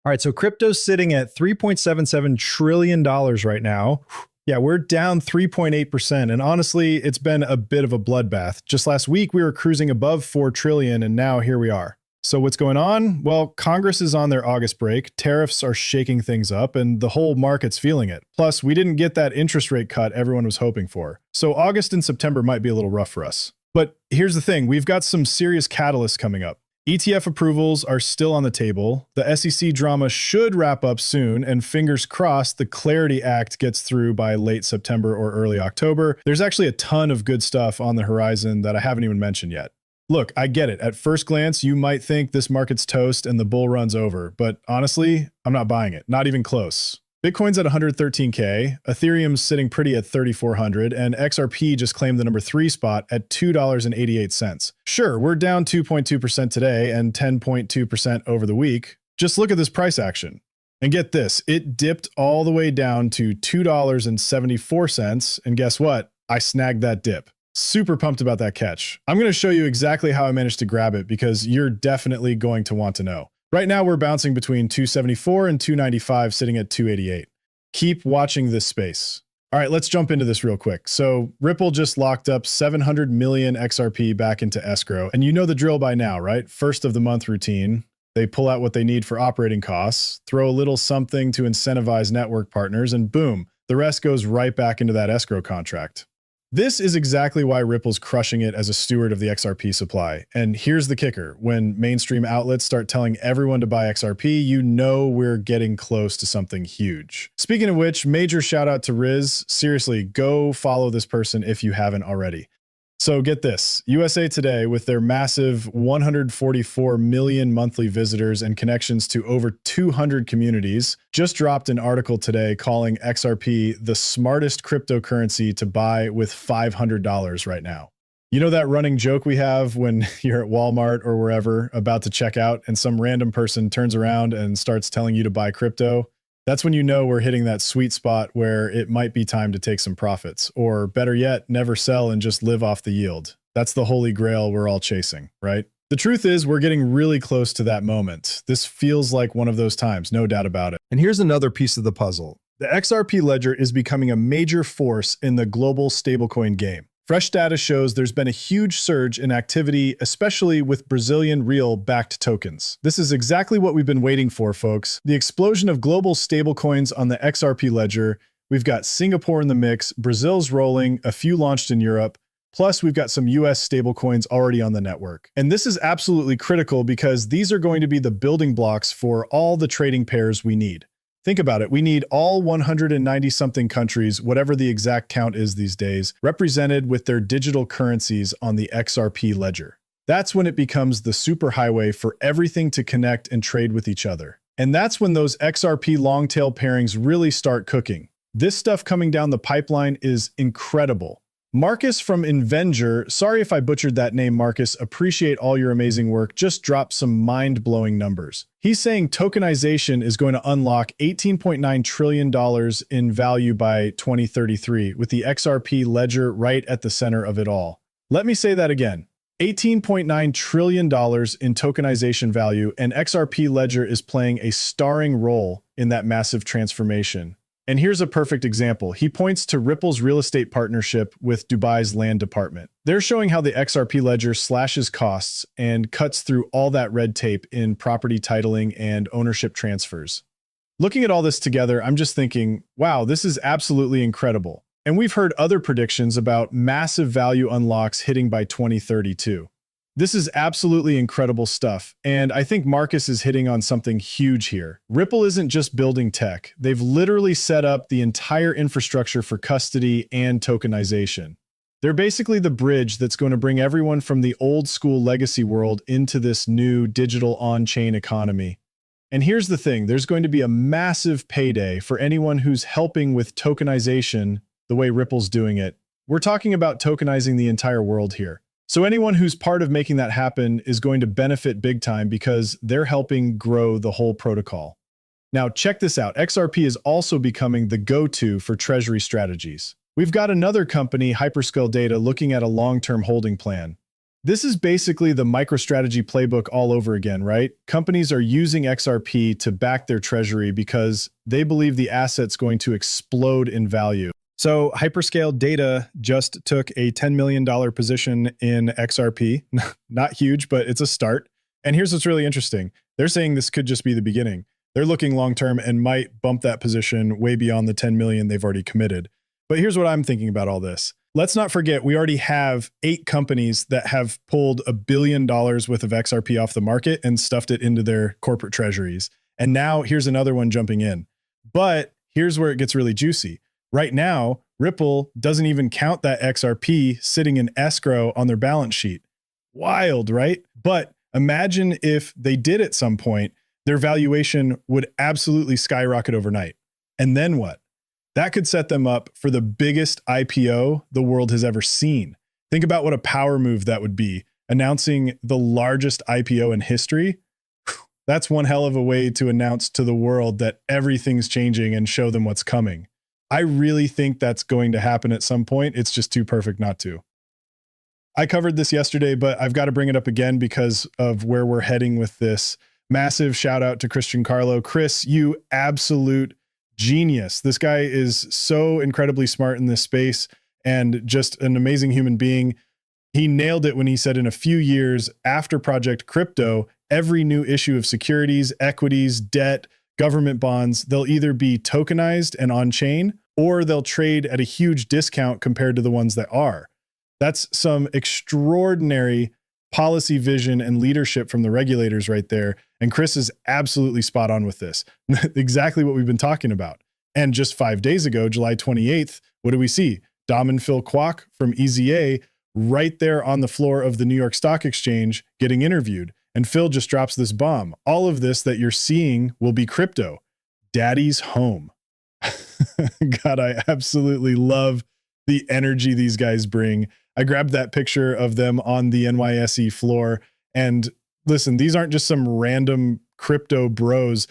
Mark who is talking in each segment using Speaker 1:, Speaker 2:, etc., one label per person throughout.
Speaker 1: All right, so crypto's sitting at $3.77 trillion right now. Yeah, we're down 3.8%. And honestly, it's been a bit of a bloodbath. Just last week, we were cruising above 4 trillion, and now here we are. So what's going on? Well, Congress is on their August break, tariffs are shaking things up, and the whole market's feeling it. Plus, we didn't get that interest rate cut everyone was hoping for. So August and September might be a little rough for us. But here's the thing, we've got some serious catalysts coming up. ETF approvals are still on the table. The SEC drama should wrap up soon, and fingers crossed the Clarity Act gets through by late September or early October. There's actually a ton of good stuff on the horizon that I haven't even mentioned yet. Look, I get it. At first glance, you might think this market's toast and the bull run's over, but honestly, I'm not buying it. Not even close. Bitcoin's at 113K, Ethereum's sitting pretty at 3,400, and XRP just claimed the number 3 spot at $2.88. Sure, we're down 2.2% today and 10.2% over the week. Just look at this price action. And get this, it dipped all the way down to $2.74, and guess what? I snagged that dip. Super pumped about that catch. I'm going to show you exactly how I managed to grab it because you're definitely going to want to know. Right now, we're bouncing between 274 and 295, sitting at 288. Keep watching this space. All right, let's jump into this real quick. So Ripple just locked up 700 million XRP back into escrow. And you know the drill by now, right? First of the month routine. They pull out what they need for operating costs, throw a little something to incentivize network partners, and boom, the rest goes right back into that escrow contract. This is exactly why Ripple's crushing it as a steward of the XRP supply. And here's the kicker. When mainstream outlets start telling everyone to buy XRP, you know we're getting close to something huge. Speaking of which, major shout out to Riz. Seriously, go follow this person if you haven't already. So get this, USA Today, with their massive 144 million monthly visitors and connections to over 200 communities, just dropped an article today calling XRP the smartest cryptocurrency to buy with $500 right now. You know that running joke we have when you're at Walmart or wherever about to check out and some random person turns around and starts telling you to buy crypto? That's when you know we're hitting that sweet spot where it might be time to take some profits, or better yet, never sell and just live off the yield. That's the holy grail we're all chasing, right? The truth is we're getting really close to that moment. This feels like one of those times, no doubt about it. And here's another piece of the puzzle. The XRP ledger is becoming a major force in the global stablecoin game. Fresh data shows there's been a huge surge in activity, especially with Brazilian real-backed tokens. This is exactly what we've been waiting for, folks. The explosion of global stablecoins on the XRP ledger. We've got Singapore in the mix, Brazil's rolling, a few launched in Europe, plus we've got some US stablecoins already on the network. And this is absolutely critical because these are going to be the building blocks for all the trading pairs we need. Think about it. We need all 190-something countries, whatever the exact count is these days, represented with their digital currencies on the XRP ledger. That's when it becomes the superhighway for everything to connect and trade with each other. And that's when those XRP long-tail pairings really start cooking. This stuff coming down the pipeline is incredible. Marcus from Invenger, sorry if I butchered that name, Marcus, appreciate all your amazing work, just dropped some mind-blowing numbers. He's saying tokenization is going to unlock $18.9 trillion in value by 2033, with the XRP ledger right at the center of it all. Let me say that again. $18.9 trillion in tokenization value, and XRP ledger is playing a starring role in that massive transformation. And here's a perfect example. He points to Ripple's real estate partnership with Dubai's land department. They're showing how the XRP ledger slashes costs and cuts through all that red tape in property titling and ownership transfers. Looking at all this together, I'm just thinking, wow, this is absolutely incredible. And we've heard other predictions about massive value unlocks hitting by 2032. This is absolutely incredible stuff, and I think Marcus is hitting on something huge here. Ripple isn't just building tech. They've literally set up the entire infrastructure for custody and tokenization. They're basically the bridge that's going to bring everyone from the old school legacy world into this new digital on-chain economy. And here's the thing, there's going to be a massive payday for anyone who's helping with tokenization the way Ripple's doing it. We're talking about tokenizing the entire world here. So anyone who's part of making that happen is going to benefit big time because they're helping grow the whole protocol. Now, check this out. XRP is also becoming the go-to for treasury strategies. We've got another company, Hyperscale Data, looking at a long-term holding plan. This is basically the MicroStrategy playbook all over again, right? Companies are using XRP to back their treasury because they believe the asset's going to explode in value. So Hyperscale Data just took a $10 million position in XRP. Not huge, but it's a start. And here's what's really interesting. They're saying this could just be the beginning. They're looking long-term and might bump that position way beyond the 10 million they've already committed. But here's what I'm thinking about all this. Let's not forget, we already have 8 companies that have pulled $1 billion worth of XRP off the market and stuffed it into their corporate treasuries. And now here's another one jumping in. But here's where it gets really juicy. Right now, Ripple doesn't even count that XRP sitting in escrow on their balance sheet. Wild, right? But imagine if they did at some point, their valuation would absolutely skyrocket overnight. And then what? That could set them up for the biggest IPO the world has ever seen. Think about what a power move that would be, announcing the largest IPO in history. That's one hell of a way to announce to the world that everything's changing and show them what's coming. I really think that's going to happen at some point. It's just too perfect not to. I covered this yesterday, but I've got to bring it up again because of where we're heading with this. Massive shout out to Christian Carlo. Chris, you absolute genius. This guy is so incredibly smart in this space and just an amazing human being. He nailed it when he said in a few years after Project Crypto, every new issue of securities, equities, debt, government bonds, they'll either be tokenized and on-chain, or they'll trade at a huge discount compared to the ones that are. That's some extraordinary policy vision and leadership from the regulators right there. And Chris is absolutely spot on with this. Exactly what we've been talking about. And just 5 days ago, July 28th, what do we see? Dom and Phil Kwok from EZA right there on the floor of the New York Stock Exchange getting interviewed. And Phil just drops this bomb. All of this that you're seeing will be crypto. Daddy's home. God, I absolutely love the energy these guys bring. I grabbed that picture of them on the NYSE floor. And listen, these aren't just some random crypto bros.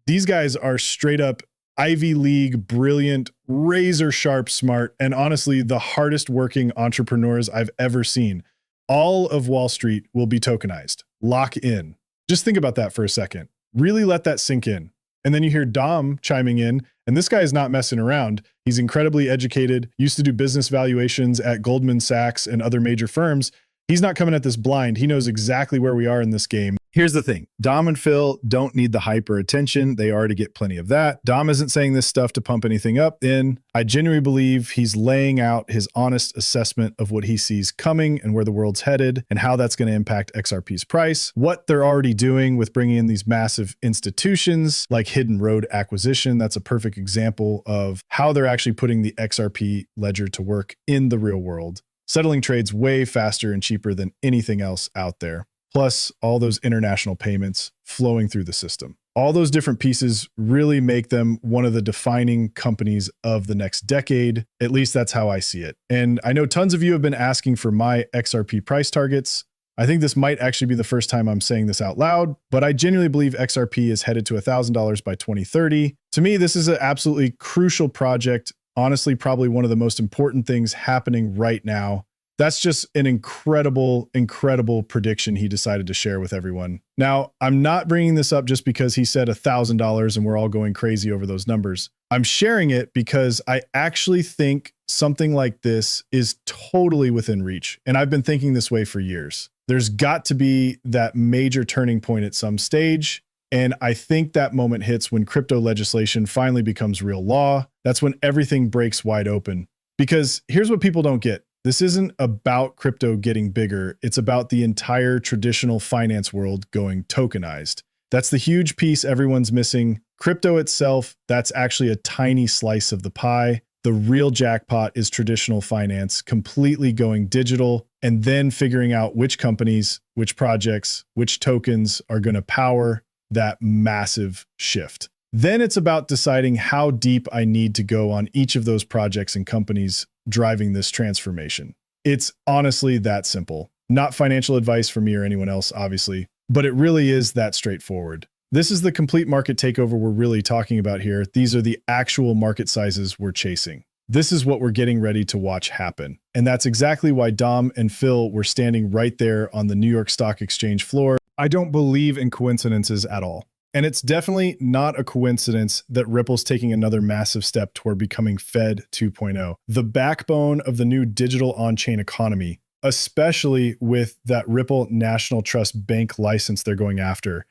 Speaker 1: These guys are straight up Ivy League, brilliant, razor sharp, smart, and honestly, the hardest working entrepreneurs I've ever seen. All of Wall Street will be tokenized. Lock in. Just think about that for a second. Really let that sink in. And then you hear Dom chiming in, and this guy is not messing around. He's incredibly educated, used to do business valuations at Goldman Sachs and other major firms. He's not coming at this blind. He knows exactly where we are in this game. Here's the thing. Dom and Phil don't need the hyper attention. They already get plenty of that. Dom isn't saying this stuff to pump anything up in. I genuinely believe he's laying out his honest assessment of what he sees coming and where the world's headed and how that's going to impact XRP's price. What they're already doing with bringing in these massive institutions like Hidden Road Acquisition. That's a perfect example of how they're actually putting the XRP ledger to work in the real world, settling trades way faster and cheaper than anything else out there. Plus all those international payments flowing through the system. All those different pieces really make them one of the defining companies of the next decade. At least that's how I see it. And I know tons of you have been asking for my XRP price targets. I think this might actually be the first time I'm saying this out loud, but I genuinely believe XRP is headed to $1,000 by 2030. To me, this is an absolutely crucial project. Honestly, probably one of the most important things happening right now. That's just an incredible, incredible prediction he decided to share with everyone. Now, I'm not bringing this up just because he said $1,000 and we're all going crazy over those numbers. I'm sharing it because I actually think something like this is totally within reach. And I've been thinking this way for years. There's got to be that major turning point at some stage. And I think that moment hits when crypto legislation finally becomes real law. That's when everything breaks wide open. Because here's what people don't get. This isn't about crypto getting bigger. It's about the entire traditional finance world going tokenized. That's the huge piece everyone's missing. Crypto itself, that's actually a tiny slice of the pie. The real jackpot is traditional finance completely going digital and then figuring out which companies, which projects, which tokens are going to power that massive shift. Then it's about deciding how deep I need to go on each of those projects and companies driving this transformation. It's honestly that simple. Not financial advice for me or anyone else, obviously, but it really is that straightforward. This is the complete market takeover we're really talking about here. These are the actual market sizes we're chasing. This is what we're getting ready to watch happen. And that's exactly why Dom and Phil were standing right there on the New York Stock Exchange floor. I don't believe in coincidences at all. And it's definitely not a coincidence that Ripple's taking another massive step toward becoming Fed 2.0, the backbone of the new digital on-chain economy, especially with that Ripple National Trust Bank license they're going after.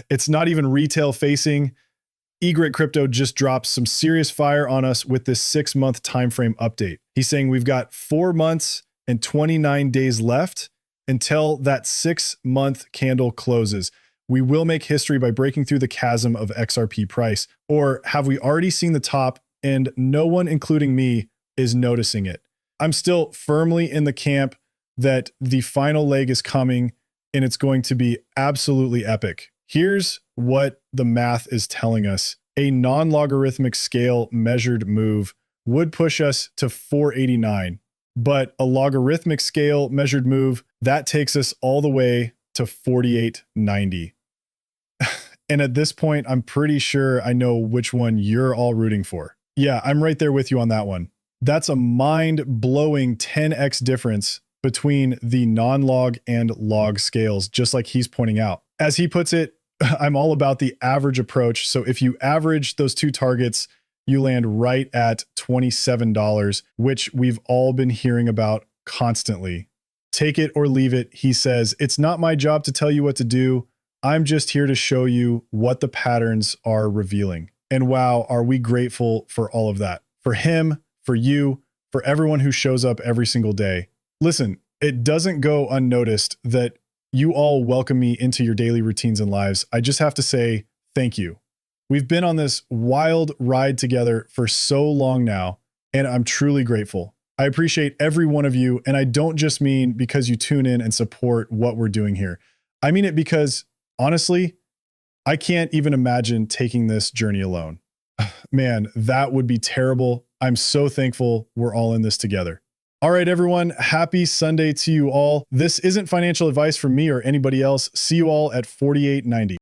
Speaker 1: It's not even retail facing. Egret Crypto just dropped some serious fire on us with this 6-month timeframe update. He's saying we've got 4 months and 29 days left until that 6-month candle closes. We will make history by breaking through the chasm of XRP price. Or have we already seen the top and no one, including me, is noticing it? I'm still firmly in the camp that the final leg is coming and it's going to be absolutely epic. Here's what the math is telling us. A non-logarithmic scale measured move would push us to 489, but a logarithmic scale measured move, that takes us all the way to 4890. And at this point, I'm pretty sure I know which one you're all rooting for. Yeah, I'm right there with you on that one. That's a mind-blowing 10x difference between the non-log and log scales, just like he's pointing out. As he puts it, I'm all about the average approach. So if you average those two targets, you land right at $27, which we've all been hearing about constantly. Take it or leave it, he says. It's not my job to tell you what to do. I'm just here to show you what the patterns are revealing. And wow, are we grateful for all of that. For him, for you, for everyone who shows up every single day. Listen, it doesn't go unnoticed that you all welcome me into your daily routines and lives. I just have to say thank you. We've been on this wild ride together for so long now, and I'm truly grateful. I appreciate every one of you, and I don't just mean because you tune in and support what we're doing here. I mean it because, honestly, I can't even imagine taking this journey alone. Man, that would be terrible. I'm so thankful we're all in this together. All right, everyone, happy Sunday to you all. This isn't financial advice from me or anybody else. See you all at 4890.